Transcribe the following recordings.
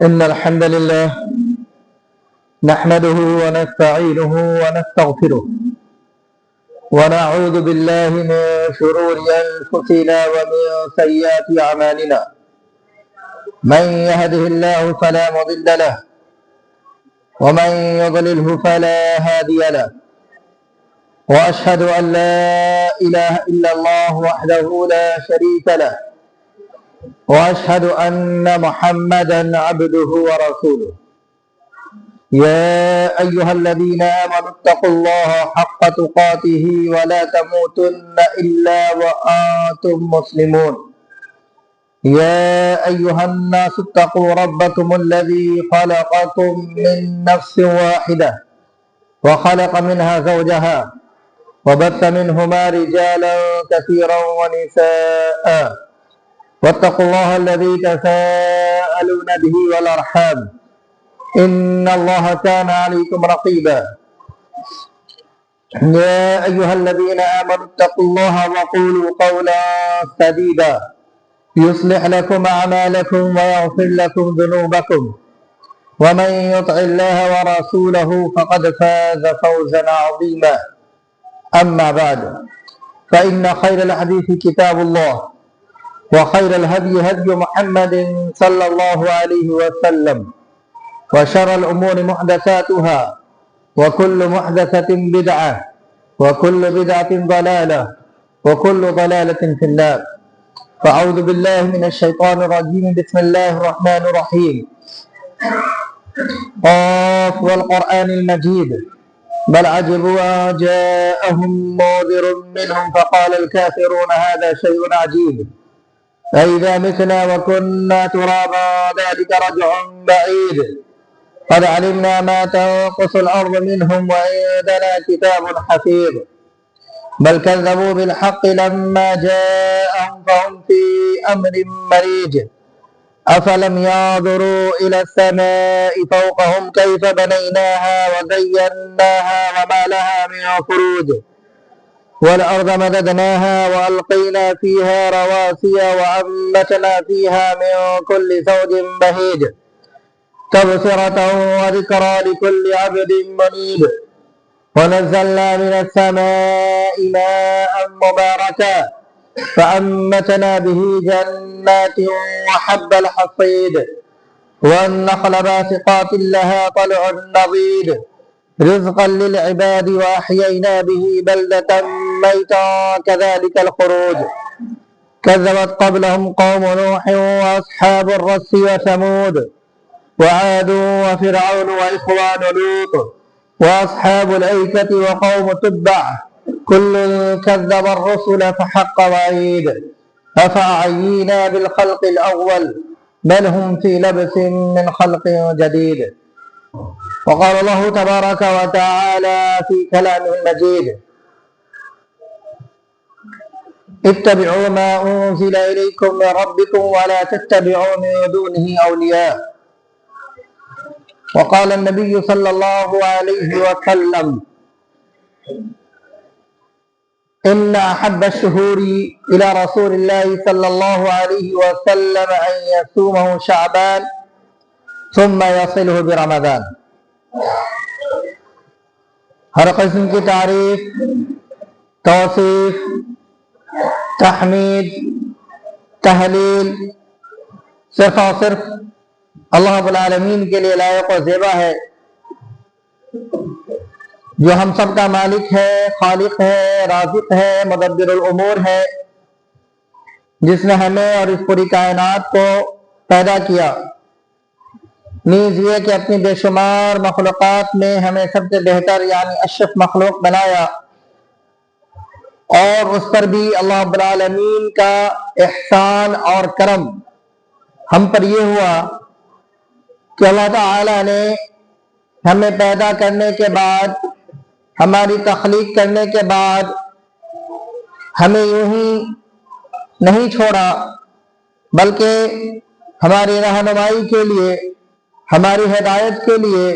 إن الحمد لله نحمده ونستعينه ونستغفره ونعوذ بالله من شرور أنفسنا ومن سيئات أعمالنا من يهده الله فلا مضل له ومن يضلله فلا هادي له وأشهد أن لا إله إلا الله وحده لا شريك له وأشهد أن محمدا عبده ورسوله يا أيها الذين آمنوا اتقوا الله حق تقاته ولا تموتن إلا وأنتم مسلمون يا أيها الناس اتقوا ربكم الذي خلقكم من نفس واحدة وخلق منها زوجها وبث منهما رجالا كثيرا ونساء واتقوا الله الذي تساءلون به والأرحام إن الله كان عليكم رقيبا. يا أيها الذين آمنوا اتقوا الله وقولوا قولا سديدا يصلح لكم أعمالكم ويغفر لكم ذنوبكم ومن يطع الله ورسوله فقد فاز فوزا عظيما. أما بعد، فإن خير الحديث كتاب الله وخير الهدي هدي محمد صلى الله عليه وسلم وشر الأمور محدثاتها وكل محدثة بدعة وكل بدعة ضلالة وكل ضلالة في النار. فأعوذ بالله من الشيطان الرجيم. بسم الله الرحمن الرحيم. قاف والقرآن المجيد بل عجبوا أن جاءهم منذر منهم فقال الكافرون هذا شيء عجيب أئذا متنا وكنا ترابا ذلك رجع بعيد قد علمنا ما تنقص الأرض منهم وعندنا كتاب حفيظ بل كذبوا بالحق لما جاءهم فهم في أمر مريج أفلم ينظروا إلى السماء فوقهم كيف بنيناها وزيناها وما لها من فروج والأرض مددناها وألقينا فيها رواسي وأنبتنا فيها من كل زوج بهيج تبصرة وذكرى لكل عبد منيب ونزلنا من السماء ماء مباركا فأنبتنا به جنات وحب الحصيد والنخل باسقات لها طلع نضيد رزقا للعباد وأحيينا به بلدة ميتا كذلك الخروج كذبت قبلهم قوم نوح وأصحاب الرس وثمود وعاد وفرعون وإخوان لوط وأصحاب الأيكة وقوم تبع كل كذب الرسل فحق وعيد أفأعينا بالخلق الأول بل هم في لبس من خلق جديد. وقال الله تبارك وتعالى في كلامه المجيد اتبعوا ما أنزل إليكم من ربكم ولا تتبعوا من دونه أولياء. وقال النبي صلى الله عليه وسلم إن أحب الشهور إلى رسول الله صلى الله عليه وسلم أن يصومه شعبان ثم يصله برمضان. ہر قسم کی تعریف، توصیف، تحمید، تحلیل صرف اور صرف اللہ رب العالمین کے لیے لائق و زیبا ہے، جو ہم سب کا مالک ہے، خالق ہے، رازق ہے، مدبر الامور ہے، جس نے ہمیں اور اس پوری کائنات کو پیدا کیا، نیز یہ کہ اپنی بے شمار مخلوقات میں ہمیں سب سے بہتر یعنی اشرف مخلوق بنایا، اور اس پر بھی اللہ رب العالمین کا احسان اور کرم ہم پر یہ ہوا کہ اللہ تعالی نے ہمیں پیدا کرنے کے بعد، ہماری تخلیق کرنے کے بعد ہمیں یوں ہی نہیں چھوڑا، بلکہ ہماری رہنمائی کے لیے، ہماری ہدایت کے لیے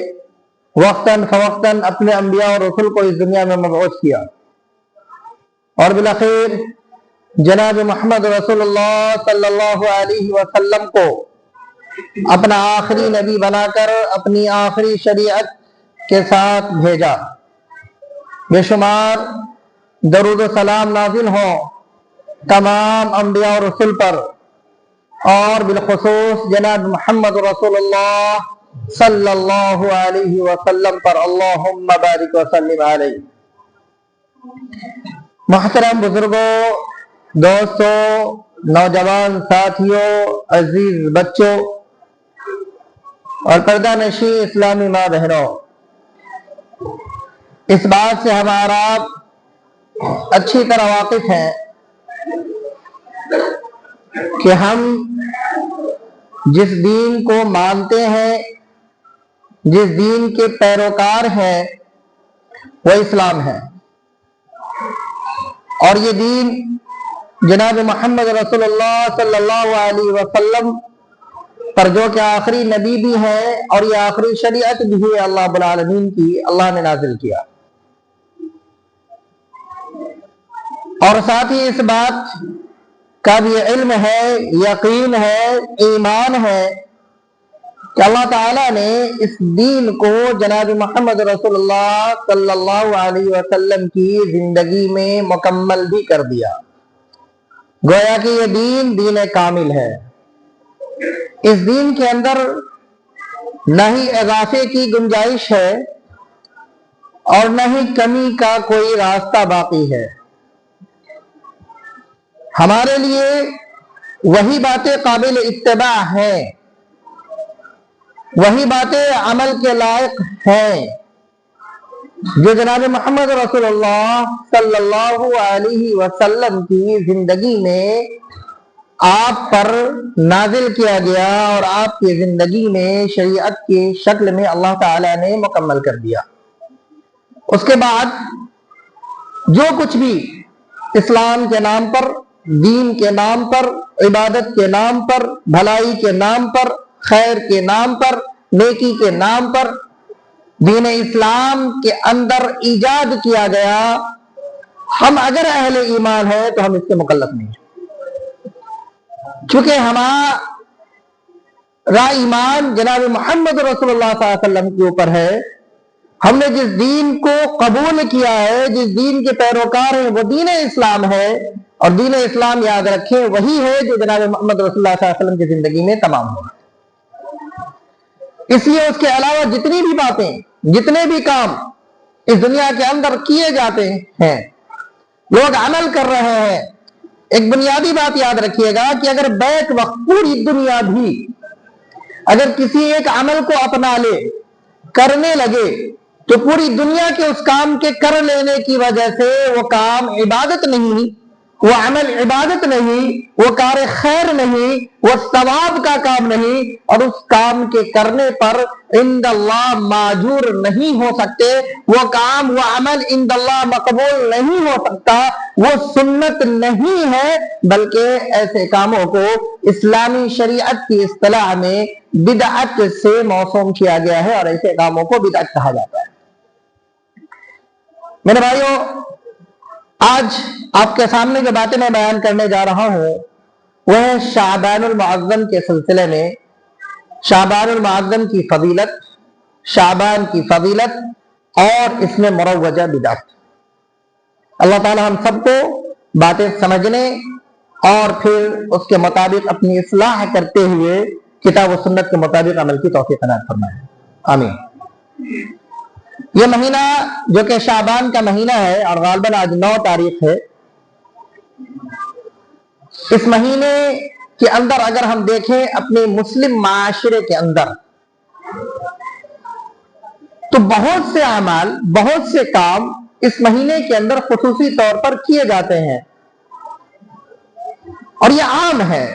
وقتاً فوقتاً اپنے انبیاء اور رسول کو اس دنیا میں مبعوث کیا، اور بالآخر جناب محمد رسول اللہ صلی اللہ علیہ وسلم کو اپنا آخری نبی بنا کر اپنی آخری شریعت کے ساتھ بھیجا۔ بے شمار درود و سلام نازل ہوں تمام انبیاء اور رسول پر، اور بالخصوص جناب محمد رسول اللہ صلی اللہ علیہ وسلم پر، اللہم بارک وسلم علیہ۔ محترم بزرگوں، دوستوں، نوجوان ساتھیوں، عزیز بچوں اور پردہ نشین اسلامی ماں بہنوں، اس بات سے ہمارا اچھی طرح واقف ہیں کہ ہم جس دین کو مانتے ہیں، جس دین کے پیروکار ہیں، وہ اسلام ہے، اور یہ دین جناب محمد رسول اللہ صلی اللہ علیہ وسلم پر جو کہ آخری نبی بھی ہے اور یہ آخری شریعت بھی ہے اللہ رب العالمین کی، اللہ نے نازل کیا۔ اور ساتھ ہی اس بات کا بھی علم ہے، یقین ہے، ایمان ہے کہ اللہ تعالیٰ نے اس دین کو جناب محمد رسول اللہ صلی اللہ علیہ وسلم کی زندگی میں مکمل بھی کر دیا، گویا کہ یہ دین دین کامل ہے۔ اس دین کے اندر نہ ہی اضافے کی گنجائش ہے اور نہ ہی کمی کا کوئی راستہ باقی ہے۔ ہمارے لیے وہی باتیں قابل اتباع ہیں، وہی باتیں عمل کے لائق ہیں جو جناب محمد رسول اللہ صلی اللہ علیہ وسلم کی زندگی میں آپ پر نازل کیا گیا اور آپ کی زندگی میں شریعت کی شکل میں اللہ تعالیٰ نے مکمل کر دیا۔ اس کے بعد جو کچھ بھی اسلام کے نام پر، دین کے نام پر، عبادت کے نام پر، بھلائی کے نام پر، خیر کے نام پر، نیکی کے نام پر دین اسلام کے اندر ایجاد کیا گیا، ہم اگر اہل ایمان ہیں تو ہم اس کے مکلف نہیں ہیں، چونکہ ہمارا ایمان جناب محمد رسول اللہ صلی اللہ علیہ وسلم کے اوپر ہے۔ ہم نے جس دین کو قبول کیا ہے، جس دین کے پیروکار ہیں، وہ دین اسلام ہے، اور دین اسلام یاد رکھیں وہی ہے جو جناب محمد رسول اللہ صلی اللہ علیہ وسلم کی زندگی میں تمام ہوا۔ اس لیے اس کے علاوہ جتنی بھی باتیں، جتنے بھی کام اس دنیا کے اندر کیے جاتے ہیں، لوگ عمل کر رہے ہیں، ایک بنیادی بات یاد رکھیے گا کہ اگر بیک وقت پوری دنیا بھی اگر کسی ایک عمل کو اپنا لے، کرنے لگے، تو پوری دنیا کے اس کام کے کر لینے کی وجہ سے وہ کام عبادت نہیں، وہ عمل عبادت نہیں، وہ کار خیر نہیں، وہ ثواب کا کام نہیں، اور اس کام کے کرنے پر عند اللہ ماجور نہیں ہو سکتے، وہ کام، وہ عمل عند اللہ مقبول نہیں ہو سکتا، وہ سنت نہیں ہے، بلکہ ایسے کاموں کو اسلامی شریعت کی اصطلاح میں بدعت سے موسوم کیا گیا ہے، اور ایسے کاموں کو بدعت کہا جاتا ہے۔ میرے بھائیوں، آج آپ کے سامنے جو باتیں میں بیان کرنے جا رہا ہوں وہ ہے شعبان المعظم کے سلسلے میں شعبان المعظم کی فضیلت، شعبان کی فضیلت اور اس میں مروجہ بدعت۔ اللہ تعالی ہم سب کو باتیں سمجھنے اور پھر اس کے مطابق اپنی اصلاح کرتے ہوئے کتاب و سنت کے مطابق عمل کی توفیق عنایت فرمائے، آمین۔ یہ مہینہ جو کہ شعبان کا مہینہ ہے اور غالباً آج 9 تاریخ ہے، اس مہینے کے اندر اگر ہم دیکھیں اپنے مسلم معاشرے کے اندر تو بہت سے اعمال، بہت سے کام اس مہینے کے اندر خصوصی طور پر کیے جاتے ہیں اور یہ عام ہے۔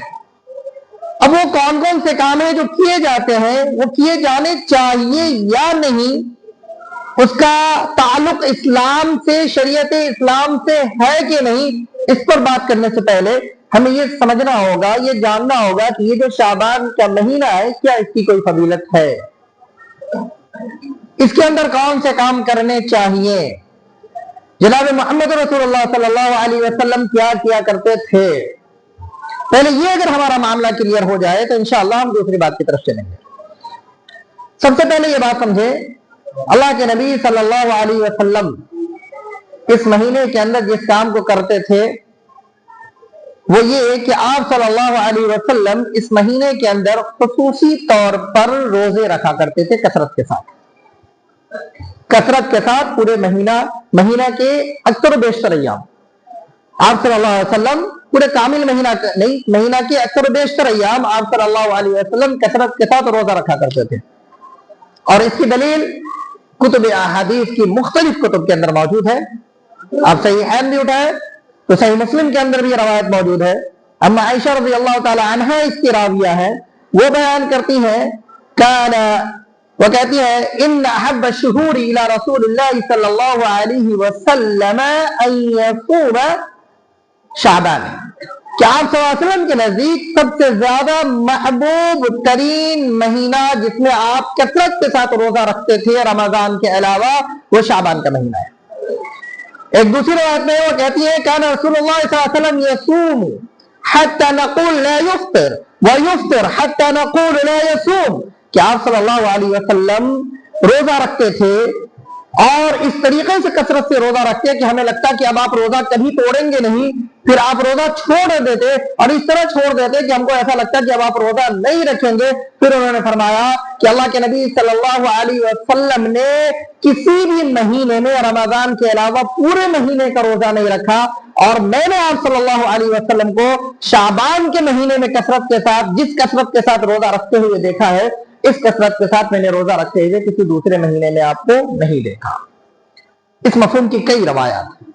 اب وہ کون کون سے کام ہیں جو کیے جاتے ہیں، وہ کیے جانے چاہیے یا نہیں، اس کا تعلق اسلام سے، شریعت اسلام سے ہے کہ نہیں، اس پر بات کرنے سے پہلے ہمیں یہ سمجھنا ہوگا، یہ جاننا ہوگا کہ یہ جو شعبان کا مہینہ ہے، کیا اس کی کوئی فضیلت ہے، اس کے اندر کون سے کام کرنے چاہیے، جناب محمد رسول اللہ صلی اللہ علیہ وسلم کیا کیا کرتے تھے۔ پہلے یہ اگر ہمارا معاملہ کلیئر ہو جائے تو انشاءاللہ ہم دوسری بات کی طرف چلیں گے۔ سب سے پہلے یہ بات سمجھے، اللہ کے نبی صلی اللہ علیہ وسلم اس مہینے کے اندر جس کام کو کرتے تھے وہ یہ کہ آپ صلی اللہ علیہ وسلم اس مہینے کے اندر خصوصی طور پر روزے رکھا کرتے تھے، کثرت کے ساتھ پورے مہینہ کے اکثر و بیشتر ایام آپ صلی اللہ علیہ وسلم، پورے کامل مہینہ نہیں، مہینہ کے اکثر و بیشتر ایام آپ صلی اللہ علیہ وسلم کثرت کے ساتھ روزہ رکھا کرتے تھے، اور اس کی دلیل کتب احادیث کی مختلف کتب کے اندر موجود ہے۔ آپ صحیحین بھی اٹھائے تو صحیح مسلم کے اندر بھی یہ روایت موجود ہے اما عائشہ رضی اللہ تعالی عنہ اس کی راویہ ہے، وہ بیان کرتی ہیں وہ کہتی ہے ان احب الشہور الى رسول اللہ صلی اللہ علیہ وسلم ان یصوم شعبان، کہ آپ صلی اللہ علیہ وسلم کے نزدیک سب سے زیادہ محبوب ترین مہینہ جس میں آپ کثرت کے ساتھ روزہ رکھتے تھے رمضان کے علاوہ، وہ شعبان کا مہینہ ہے۔ ایک دوسری روایت میں وہ کہتی ہے کان رسول اللہ صلی اللہ علیہ وسلم یصوم حتی نقول لا یفطر ویفطر حتی نقول لا یصوم، کہ آپ صلی اللہ علیہ وسلم روزہ رکھتے تھے اور اس طریقے سے کثرت سے روزہ رکھتے کہ ہمیں لگتا کہ اب آپ روزہ کبھی توڑیں گے نہیں، پھر آپ روزہ چھوڑ دیتے اور اس طرح چھوڑ دیتے کہ ہم کو ایسا لگتا کہ اب آپ روزہ نہیں رکھیں گے۔ پھر انہوں نے فرمایا کہ اللہ کے نبی صلی اللہ علیہ وسلم نے کسی بھی مہینے میں رمضان کے علاوہ پورے مہینے کا روزہ نہیں رکھا، اور میں نے آپ صلی اللہ علیہ وسلم کو شعبان کے مہینے میں کثرت کے ساتھ، جس کثرت کے ساتھ روزہ رکھتے ہوئے دیکھا ہے، اس کثرت کے ساتھ میں نے روزہ رکھتے ہوئے کسی دوسرے مہینے میں آپ کو نہیں دیکھا۔ اس مفہوم کی کئی روایات ہیں،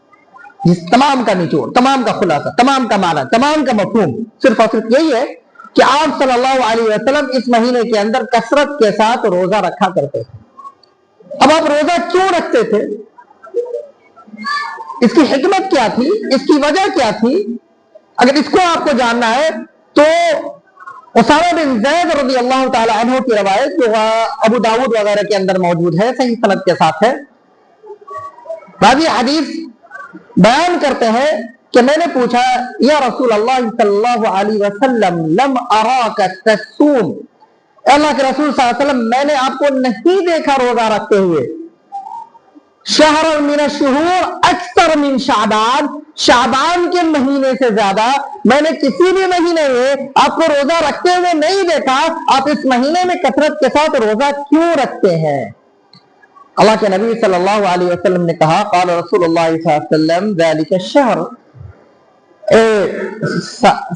جس تمام کا نچوڑ، تمام کا خلاصہ، تمام کا معنی، تمام کا مفہوم صرف اور صرف یہی ہے کہ آپ صلی اللہ علیہ وسلم اس مہینے کے اندر کثرت کے ساتھ روزہ رکھا کرتے تھے۔ اب آپ روزہ کیوں رکھتے تھے، اس کی حکمت کیا تھی، اس کی وجہ کیا تھی، اگر اس کو آپ کو جاننا ہے تو اسامہ بن زید رضی اللہ تعالی عنہ کی روایت جو ابو داؤد وغیرہ کے اندر موجود ہے، صحیح سند کے ساتھ ہے، راوی حدیث بیان کرتے ہیں کہ میں نے پوچھا یا رسول اللہ صلی اللہ علیہ وسلم لم اراک تصوم، اے اللہ کے رسول صلی اللہ علیہ وسلم میں نے آپ کو نہیں دیکھا روزہ رکھتے ہوئے، شہر من الشہور اکثر من شعبان، شعبان کے مہینے سے زیادہ میں نے کسی بھی مہینے میں آپ کو روزہ رکھتے ہوئے نہیں دیکھا، آپ اس مہینے میں کثرت کے ساتھ روزہ کیوں رکھتے ہیں؟ اللہ کے نبی صلی اللہ علیہ وسلم نے کہا قال رسول اللہ صلی اللہ علیہ وسلم ذالک الشہر،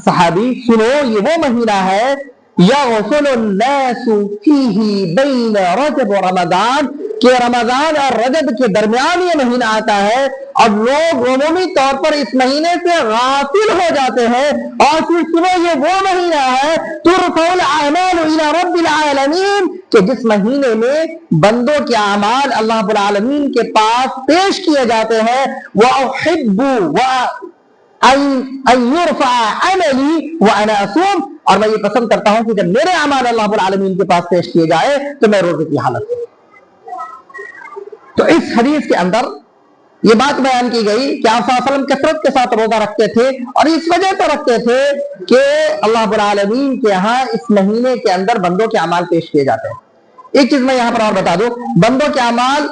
صحابی سنو یہ وہ مہینہ ہے یغفل الناس فیہ بین رجب و رمضان، کہ رمضان اور رجب کے درمیان یہ مہینہ آتا ہے اور لوگ عمومی طور پر اس مہینے سے غافل ہو جاتے ہیں، اور پھر سنو یہ وہ مہینہ ہے ترفع الاعمال الی رب العالمین، کہ جس مہینے میں بندوں کے اعمال اللہ رب العالمین کے پاس پیش کیے جاتے ہیں، وَأُحِبُّ ان یرفع عملی وانا اصوم، اور میں یہ پسند کرتا ہوں کہ جب میرے اعمال اللہ رب العالمین کے پاس پیش کیے جائے تو میں روزے کی حالت میں۔ تو اس حدیث کے اندر یہ بات بیان کی گئی کہ آپ صلی اللہ علیہ وسلم کثرت کے ساتھ روزہ رکھتے تھے، اور اس وجہ سے رکھتے تھے کہ اللہ رب العالمین کے ہاں اس مہینے کے اندر بندوں کے اعمال پیش کیے جاتے ہیں۔ ایک چیز میں یہاں پر اور بتا دوں، بندوں کے اعمال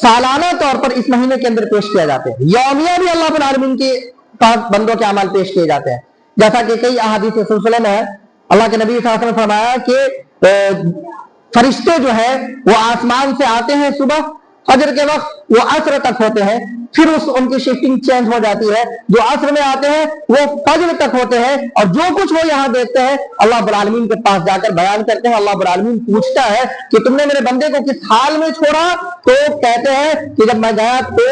سالانہ طور پر اس مہینے کے اندر پیش کیے جاتے ہیں، یومیہ بھی اللہ رب العالمین کے پاس بندوں کے اعمال پیش کیے جاتے ہیں، جیسا کہ کئی احادیث کے سلسلے میں ہے۔ اللہ کے نبی صلی اللہ علیہ وسلم نے فرمایا کہ فرشتے جو ہے وہ آسمان سے آتے ہیں صبح فجر کے وقت، وہ عصر تک ہوتے ہیں، پھر ان کی شفٹنگ چینج ہو جاتی ہے، جو عصر میں آتے ہیں وہ فجر تک ہوتے ہیں، اور جو کچھ وہ یہاں دیکھتے ہیں اللہ رب العالمین کے پاس جا کر بیان کرتے ہیں۔ اللہ رب العالمین پوچھتا ہے کہ تم نے میرے بندے کو کس حال میں چھوڑا، تو کہتے ہیں کہ جب میں گیا تو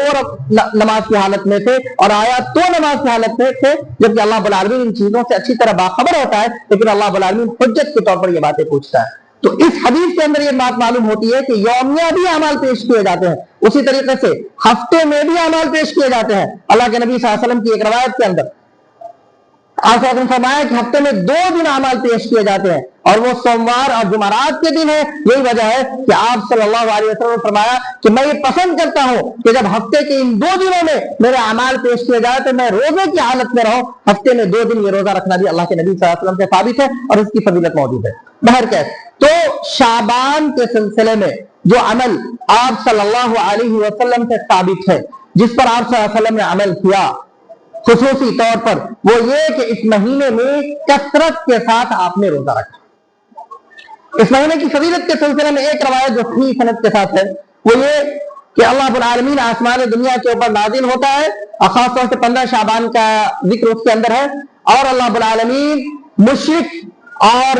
نماز کی حالت میں تھے اور آیا تو نماز کی حالت میں تھے، جبکہ اللہ رب العالمین ان چیزوں سے اچھی طرح باخبر ہوتا ہے، لیکن اللہ رب العالمین حجت کے طور پر یہ باتیں پوچھتا ہے۔ تو اس حدیث کے اندر یہ بات معلوم ہوتی ہے کہ یومیہ بھی اعمال پیش کیے جاتے ہیں، اسی طریقے سے ہفتے میں بھی اعمال پیش کیے جاتے ہیں۔ اللہ کے نبی صلی اللہ علیہ وسلم کی ایک روایت کے اندر آپ صلی اللہ علیہ وسلم فرمایا کہ ہفتے میں 2 دن اعمال پیش کیے جاتے ہیں، اور وہ سوموار اور جمعرات کے دن ہے۔ یہی وجہ ہے کہ آپ صلی اللہ علیہ وسلم نے فرمایا کہ میں یہ پسند کرتا ہوں کہ جب ہفتے کے ان 2 دنوں میں میرے اعمال پیش کیے جائے تو میں روزے کی حالت میں رہوں۔ ہفتے میں 2 دن یہ روزہ رکھنا بھی اللہ کے نبی صلی اللہ علیہ وسلم سے ثابت ہے، اور اس کی فضیلت موجود ہے۔ بہرکیف تو شعبان کے سلسلے میں جو عمل آپ صلی اللہ علیہ وسلم سے ثابت ہے، جس پر آپ صلی اللہ علیہ وسلم نے عمل کیا خصوصی طور پر، وہ یہ کہ اس مہینے میں کثرت کے ساتھ آپ نے روزہ رکھا۔ اس مہینے کی فضیلت کے سلسلے میں ایک روایت جو صحیح سند کے ساتھ ہے وہ یہ کہ اللہ رب العالمین آسمان دنیا کے اوپر نازل ہوتا ہے، اور خاص طور سے 15 شعبان کا ذکر اس کے اندر ہے، اور اللہ رب العالمین مشرک اور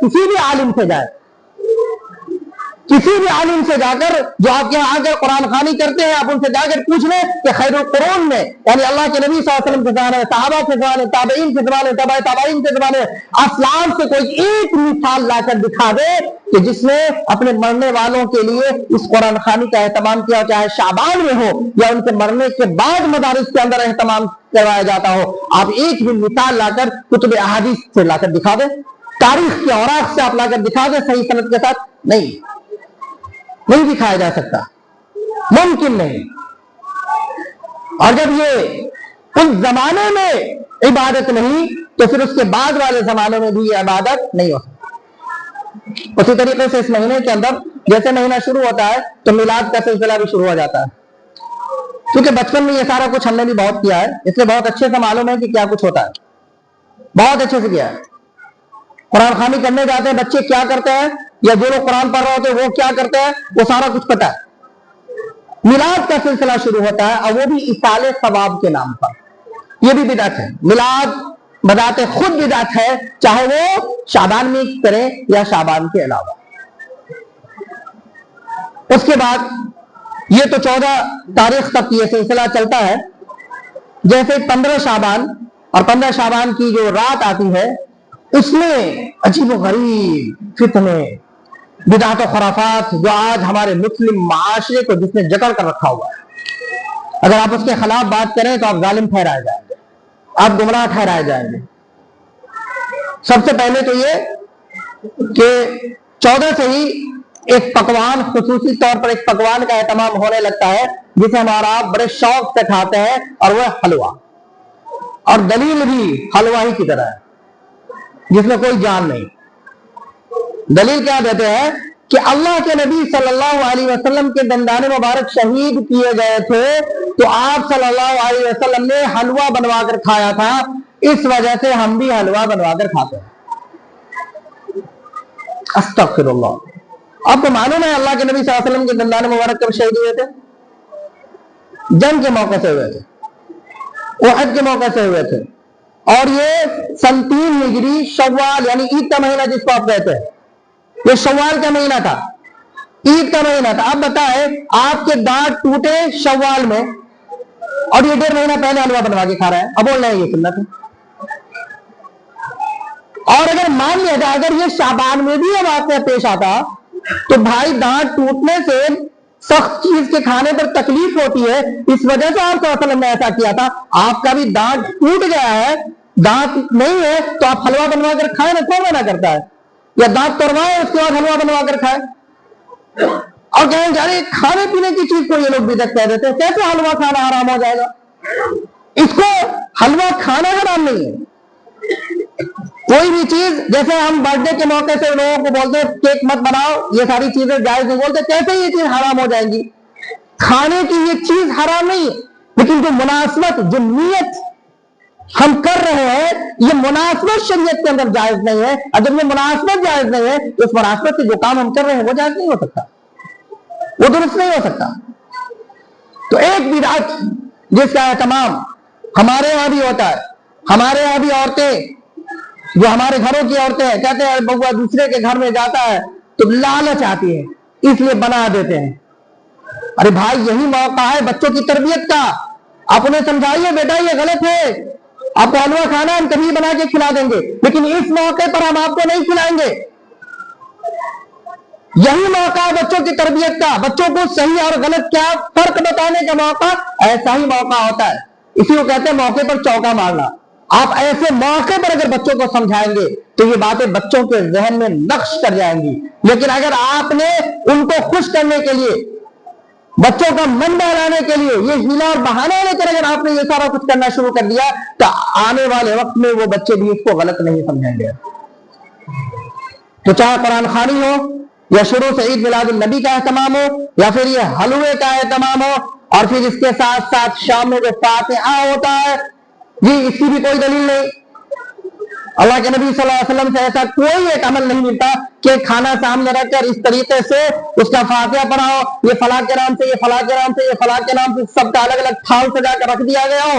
کسی بھی عالم سے جائے، کسی بھی عالم سے جا کر جو آپ کے یہاں آ کر قرآن خوانی کرتے ہیں، آپ ان سے جا کر پوچھ لیں کہ خیر القرون میں یعنی اللہ کے نبی صلی اللہ علیہ وسلم کے زمانے، صحابہ کے زمانے، تابعین کے زمانے، تبع تابعین کے زمانے، اسلام سے کوئی ایک مثال لا کر دکھا دے کہ جس نے اپنے مرنے والوں کے لیے اس قرآن خوانی کا اہتمام کیا، چاہے شعبان میں ہو یا ان کے مرنے کے بعد مدارس کے اندر اہتمام کروایا جاتا ہو۔ آپ ایک بھی مثال لا کر کتب احادیث سے لا کر دکھا دیں، تاریخ کے اوراق سے آپ لا کر دکھا دیں صحیح سند کے ساتھ، نہیں دکھایا جا سکتا، ممکن نہیں۔ اور جب یہ اس زمانے میں عبادت نہیں تو پھر اس کے بعد والے زمانے میں بھی یہ عبادت نہیں ہو سکتی۔ اسی طریقے سے اس مہینے کے اندر جیسے مہینہ شروع ہوتا ہے تو میلاد کا سلسلہ بھی شروع ہو جاتا ہے، کیونکہ بچپن میں یہ سارا کچھ ہم نے بھی بہت کیا ہے، اس لیے بہت اچھے سے معلوم ہے کہ کیا کچھ ہوتا ہے، بہت اچھے سے کیا ہے۔ قرآن خوانی کرنے جاتے ہیں بچے کیا کرتے ہیں، یا جو لوگ قرآن پڑھ رہے ہوتے ہیں وہ کیا کرتے ہیں، وہ سارا کچھ پتا ہے۔ میلاد کا سلسلہ شروع ہوتا ہے اور وہ بھی ایصال ثواب کے نام پر، یہ بھی بدعت ہے۔ میلاد بذات خود بدعت ہے، چاہے وہ شعبان میں کریں یا شعبان کے علاوہ۔ اس کے بعد یہ تو 14 تاریخ تک یہ سلسلہ چلتا ہے، جیسے 15 شعبان اور 15 شعبان کی جو رات آتی ہے اس میں عجیب و غریب فتنے، بدعت و خرافات جو آج ہمارے مسلم معاشرے کو جس نے جکڑ کر رکھا ہوا ہے، اگر آپ اس کے خلاف بات کریں تو آپ ظالم ٹھہرائے جائیں گے، آپ گمراہ ٹھہرائے جائیں گے۔ سب سے پہلے تو یہ کہ 14 سے ہی ایک پکوان، خصوصی طور پر ایک پکوان کا اہتمام ہونے لگتا ہے جسے ہمارا آپ بڑے شوق سے کھاتے ہیں، اور وہ حلوہ، اور دلیل بھی حلوہ ہی کی طرح ہے جس میں کوئی جان نہیں۔ دلیل کیا دیتے ہیں کہ اللہ کے نبی صلی اللہ علیہ وسلم کے دندان مبارک شہید کیے گئے تھے تو آپ صلی اللہ علیہ وسلم نے حلوہ بنوا کر کھایا تھا، اس وجہ سے ہم بھی حلوہ بنوا کر کھاتے ہیں۔ استغفر اللہ۔ آپ کو معلوم ہے اللہ کے نبی صلی اللہ علیہ وسلم کے دندان مبارک کب شہید ہوئے تھے؟ جنگ کے موقع سے ہوئے تھے، احد کے موقع سے ہوئے تھے، اور یہ سن 3 ہجری شوال یعنی عید کا مہینہ جس کو آپ کہتے ہیں، یہ شوال کا مہینہ تھا، عید کا مہینہ تھا۔ اب بتائیں آپ کے دانت ٹوٹے شوال میں اور یہ 1.5 مہینہ پہلے حلوہ بنوا کے کھا رہا ہے، اب بول رہے ہیں یہ سنت ہے۔ اور اگر مان لیا جائے اگر یہ شعبان میں بھی یہ واقعہ پیش آتا تو بھائی دانت ٹوٹنے سے سخت چیز کے کھانے پر تکلیف ہوتی ہے، اس وجہ سے آپ صلی اللہ علیہ وسلم نے ایسا کیا تھا۔ آپ کا بھی دانت ٹوٹ گیا ہے، دانت نہیں ہے تو آپ حلوہ بنوا کر کھائیں نا، کون منع کرتا ہے؟ یا دانت توڑوائے اس کے بعد حلوہ بنوا کر کھائیں، اور کہیں جا رہے کھانے پینے کی چیز کو یہ لوگ بدعت کہہ دیتے ہیں، کیسے حلوہ کھانا حرام ہو جائے گا؟ اس کو حلوہ کھانا حرام نہیں ہے۔ کوئی بھی چیز جیسے ہم برتھ ڈے کے موقع سے لوگوں کو بولتے ہیں کیک مت بناؤ، یہ ساری چیزیں جائز نہیں، بولتے کیسے یہ چیز حرام ہو جائیں گی؟ کھانے کی یہ چیز حرام نہیں ہے، لیکن جو مناسبت، جو نیت ہم کر رہے ہیں یہ مناسبت شریعت کے اندر جائز نہیں ہے، اور جب یہ مناسبت جائز نہیں ہے تو اس مناسبت سے جو کام ہم کر رہے ہیں وہ جائز نہیں ہو سکتا، وہ درست نہیں ہو سکتا۔ تو ایک بدعت جس کا اہتمام ہمارے یہاں بھی ہوتا ہے، ہمارے یہاں بھی عورتیں جو ہمارے گھروں کی عورتیں ہیں کہتے ہیں بہوا دوسرے کے گھر میں جاتا ہے تو لالچ آتی ہے اس لیے بنا دیتے ہیں۔ ارے بھائی یہی موقع ہے بچوں کی تربیت کا، آپ انہیں سمجھائیے بیٹا یہ غلط ہے، آپ کو حلوہ کھانا ہم کبھی بنا کے کھلا دیں گے لیکن اس موقع پر ہم آپ کو نہیں کھلائیں گے۔ یہی موقع ہے بچوں کی تربیت کا، بچوں کو صحیح اور غلط کیا فرق بتانے کا موقع ایسا ہی موقع ہوتا ہے، اسی کو کہتے ہیں موقع پر چوکا مارنا۔ آپ ایسے موقع پر اگر بچوں کو سمجھائیں گے تو یہ باتیں بچوں کے ذہن میں نقش کر جائیں گی، لیکن اگر آپ نے ان کو خوش کرنے کے لیے، بچوں کا من بہلانے کے لیے یہ ہیلا اور بہانا لے کر اگر آپ نے یہ سارا کچھ کرنا شروع کر دیا تو آنے والے وقت میں وہ بچے بھی اس کو غلط نہیں سمجھیں گے۔ تو چاہے قرآن خوانی ہو یا شروع سے عید میلاد النبی کا اہتمام ہو یا پھر یہ حلوے کا اہتمام ہو، اور پھر اس کے ساتھ ساتھ شام میں جو فاتحہ ہوتا ہے جی اس کی بھی کوئی دلیل نہیں۔ اللہ کے نبی صلی اللہ علیہ وسلم سے ایسا کوئی ایک عمل نہیں ملتا کہ کھانا سامنے رکھ کر اس طریقے سے اس کا فاتحہ پڑھاؤ، یہ فلاں کے نام سے، یہ فلاں کے نام سے، یہ فلاں کے نام سے، سب کا الگ الگ تھال سجا کر رکھ دیا گیا ہو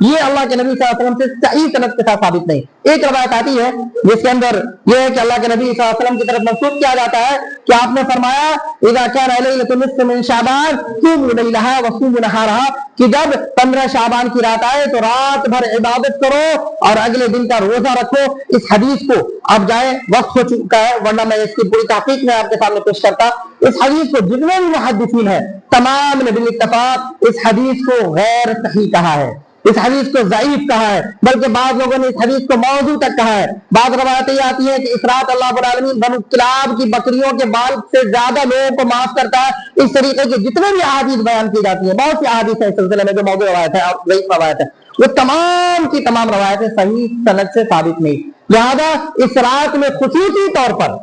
یہ اللہ کے نبی صلی اللہ علیہ وسلم سے صحیح سند کے ساتھ ثابت نہیں. ایک روایت آتی ہے جس کے اندر یہ ہے کہ اللہ کے نبی صلی اللہ علیہ وسلم کی طرف منسوخ کیا جاتا ہے کہ آپ نے فرمایا اذا كان ليلة النصف من شعبان قوموا ليلها وصوموا نهارها، کہ جب 15 شعبان کی رات آئے تو رات بھر عبادت کرو اور اگلے دن کا روزہ رکھو. اس حدیث کو آپ جائیں، وقت ہو چکا ہے ورنہ میں اس کی پوری تحقیق میں آپ کے سامنے پیش کرتا. اس حدیث کو جتنے بھی محدثین ہیں تمام نے بالاتفاق اس حدیث کو غیر صحیح کہا ہے، اس حدیث کو ضعیف کہا ہے، بلکہ بعض لوگوں نے اس حدیث کو موضوع تک کہا ہے. بعض روایتیں یہ آتی ہیں کہ اس رات اللہ رب العالمین بنو کلاب کی بکریوں کے بال سے زیادہ لوگوں کو معاف کرتا ہے. اس طریقے کے جتنے بھی احادیث بیان کی جاتی ہیں، بہت سی احادیث ہیں اس سلسلے میں جو موضوع روایت ہے اور ضعیف روایت ہے، وہ تمام کی تمام روایتیں صحیح سند سے ثابت نہیں. لہذا اس رات میں خصوصی طور پر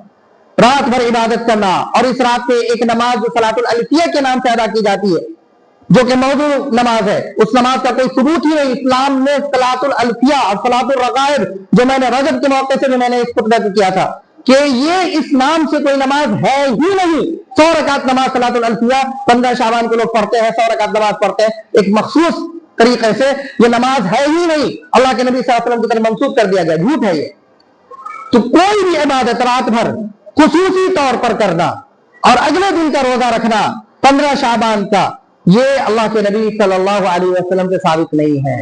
رات بھر عبادت کرنا اور اس رات پہ ایک نماز جو صلاۃ الالفیہ کے نام سے ادا کی جاتی ہے جو کہ موضوع نماز ہے، اس نماز کا کوئی ثبوت ہی نہیں. اسلام نے صلاۃ الالفیہ اور صلاۃ الرغائب جو میں نے رجب کے موقع سے بھی میں نے اس خطبہ کو کیا تھا کہ یہ اس نام سے کوئی نماز ہے ہی نہیں. 100 رکعت نماز صلاۃ الالفیہ 15 شعبان کو لوگ پڑھتے ہیں، 100 رکعت نماز پڑھتے ہیں ایک مخصوص طریقے سے، یہ نماز ہے ہی نہیں. اللہ کے نبی صلی اللہ علیہ وسلم کی طرف منسوخ کر دیا گیا، جھوٹ ہے یہ. تو کوئی بھی عبادت رات بھر خصوصی طور پر کرنا اور اگلے دن کا روزہ رکھنا 15 شعبان کا، یہ اللہ کے نبی صلی اللہ علیہ وسلم سے ثابت نہیں ہے.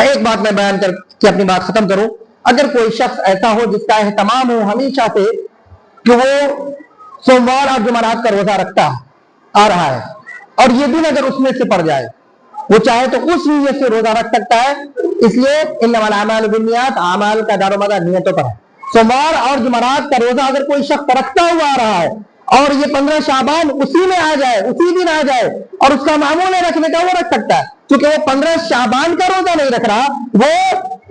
ایک بات میں بیان کر کے اپنی بات ختم کروں. اگر کوئی شخص ایسا ہو جس کا اہتمام ہو ہمیشہ سے کہ وہ سوموار اور جمعرات کا روزہ رکھتا آ رہا ہے اور یہ دن اگر اس میں سے پڑ جائے، وہ چاہے تو اس نیت سے روزہ رکھ سکتا ہے. اس لیے انما الاعمال بالنیات، اعمال کا دار و مدار نیتوں پر ہے. سوموار اور جمعرات کا روزہ اگر کوئی شخص رکھتا ہوا آ رہا ہے اور یہ 15 شعبان اسی میں آ جائے، اسی دن آ جائے اور اس کا معمول ہے رکھنے کا، وہ رکھ سکتا ہے. کیونکہ وہ 15 شعبان کا روزہ نہیں رکھ رہا، وہ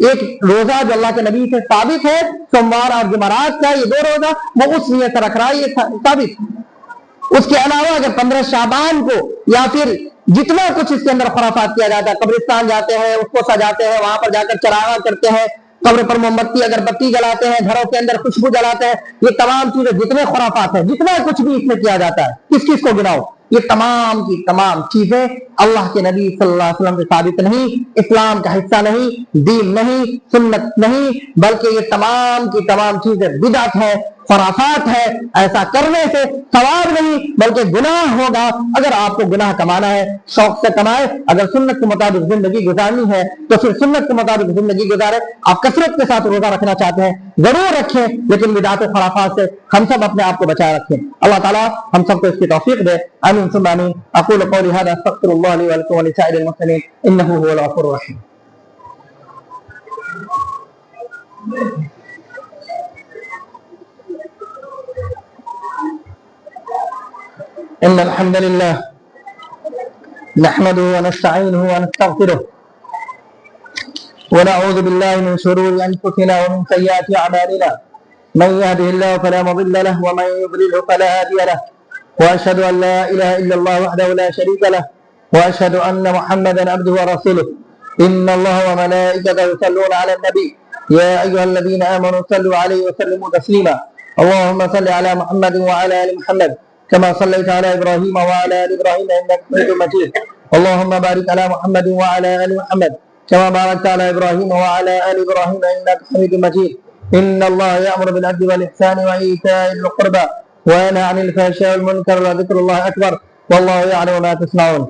ایک روزہ جو اللہ کے نبی سے ثابت ہے سوموار اور جمعرات کا، یہ 2 روزہ وہ اس نیت سے رکھ رہا ہے، یہ ثابت. اس کے علاوہ اگر 15 شعبان کو یا پھر جتنا کچھ اس کے اندر خرافات کیا جاتا ہے، قبرستان جاتے ہیں، اس کو سجاتے ہیں، وہاں پر جا کر چراغاں کرتے ہیں، قبر پر موم بتی اگربتی جلاتے ہیں، گھروں کے اندر خوشبو جلاتے ہیں، یہ تمام چیزیں جتنے خرافات ہیں، جتنا کچھ بھی اس میں کیا جاتا ہے، کس کو گناؤ، یہ تمام کی تمام چیزیں اللہ کے نبی صلی اللہ علیہ وسلم سے ثابت نہیں، اسلام کا حصہ نہیں، دین نہیں، سنت نہیں، بلکہ یہ تمام کی تمام چیزیں بدعت ہے، خرافات ہے. ایسا کرنے سے ثواب نہیں بلکہ گناہ ہوگا. اگر آپ کو گناہ کمانا ہے شوق سے کمائے، اگر سنت کے مطابق زندگی گزارنی ہے تو پھر سنت کے مطابق زندگی گزارے. آپ کثرت کے ساتھ روزہ رکھنا چاہتے ہیں ضرور رکھیں، لیکن بدعت و خرافات سے ہم سب اپنے آپ کو بچائے رکھیں. اللہ تعالیٰ ہم سب کو اس کی توفیق دے. آمین ثم آمین. اقول قولی هذا استغفر الله لي ولكم ولسائر المسلمين انه هو الغفور الرحيم. إن الحمد لله نحمده ونستعينه ونستغفره ونعوذ بالله من شرور أنفسنا ومن سيئات أعمالنا. من يهده الله فلا مضل له ومن يضلله فلا هادي له. وأشهد أن لا إله إلا الله وحده لا شريك له وأشهد أن محمدا عبده ورسوله. إن الله وملائكته يصلون على النبي يا أيها الذين آمنوا صلوا عليه وسلموا تسليما. اللهم صل على محمد وعلى آل محمد كما صليت على إبراهيم وعلى آل إبراهيم إنك حميد مجيد. اللهم بارك على محمد وعلى آل محمد كما باركت على إبراهيم وعلى آل إبراهيم إنك حميد مجيد. إن الله يأمر بالعدل والإحسان وإيتاء ذي القربى وينهى عن الفحشاء والمنكر وذكر الله أكبر والله يعلم ما تصنعون.